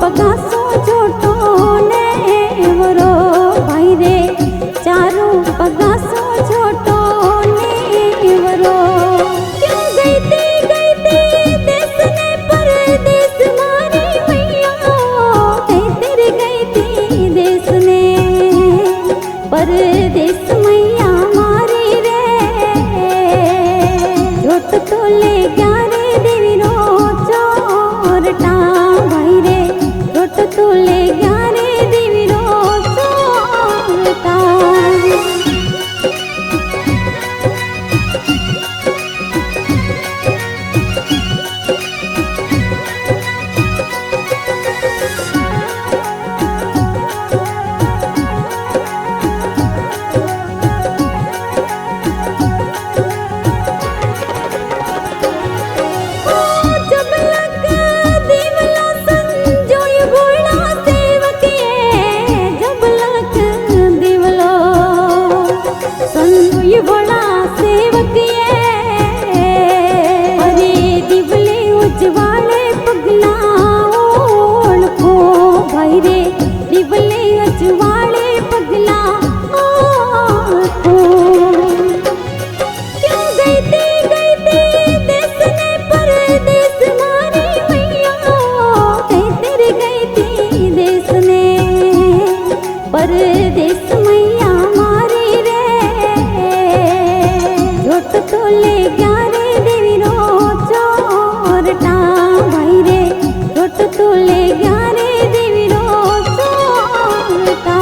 पगासो छोटो नेवरो भाई रे चारो पगासो छोटो नेवरो क्यों गई थी देश ने परदेश मारी मैया तेरे गई थी देश ने परदेश मैया मारी रे झोट तो ले गया रे देवी रो चोरटा भाई रे झोट तो ले गया रे देवी रो चोरटा। परदेश मैया मारी रे झोट तो ले गया रे देवी रो चोरटा भाई रे झोट तो ले गया रे देवी रो चोरटा।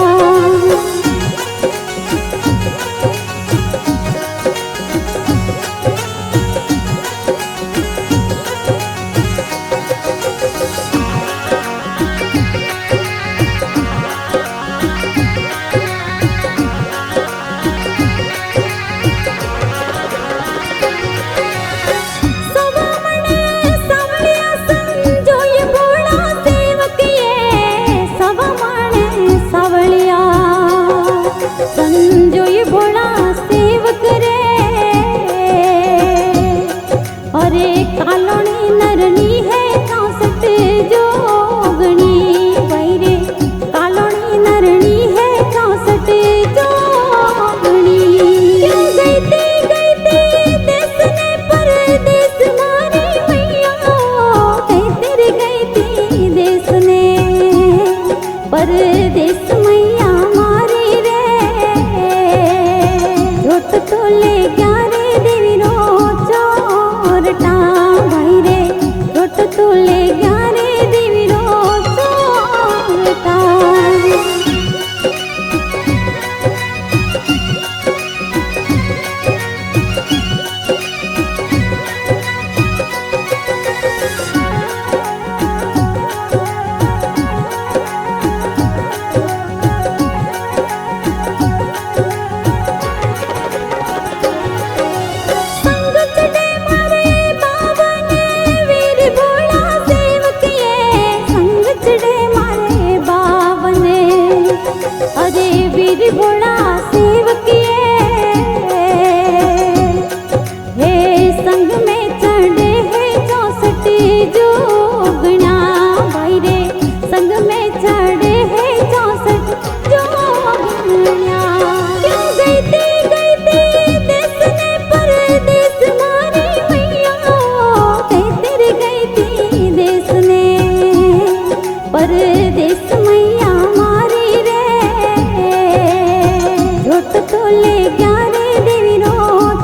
तोले ग्यारे देवी रो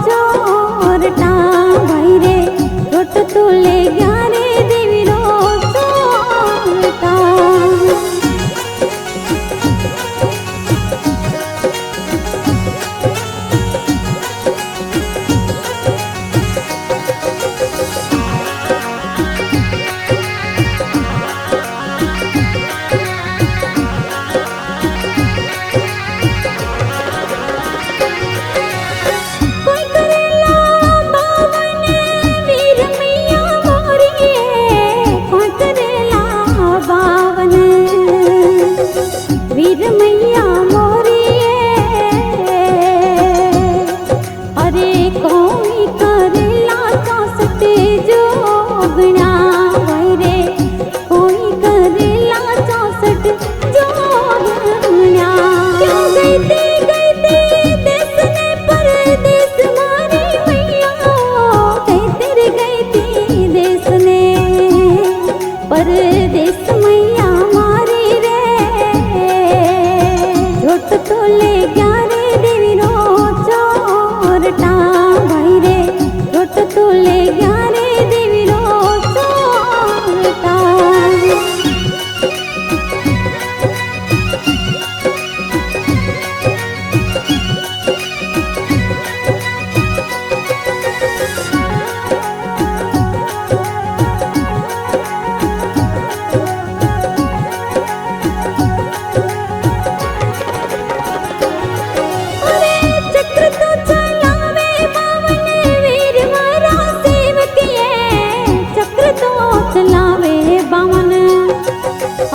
चोरटा भाई रे छोट तोले ग्यारे देवी रो चोरटा वीर मैया मोरिए अरे कोई करेला चौसठ जोगना भाई रे कोई करेला चौसठ जोगना क्यों गई थी देश ने परदेश मारी मैया कहते रे गई थी देश ने परदेश मैया छोट तोले ग्यारे देवी रो चोरटा भाई रे छोट तोले ग्यारे देवी रो चोरटा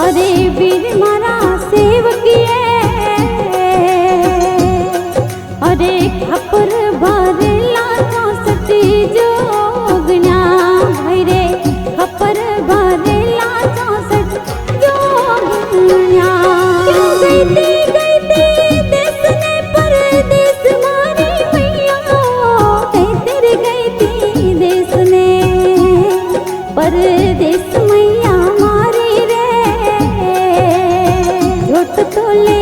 अरे वीर मारा सेवकिए अरे खपर भरला चौसठ जोगना भाई रे खपर भरला चौसठ जोगना क्यों गई थी देश ने परदेश मारी मैया कहते रे गई थी देश ने परदेश मैया छोट तोले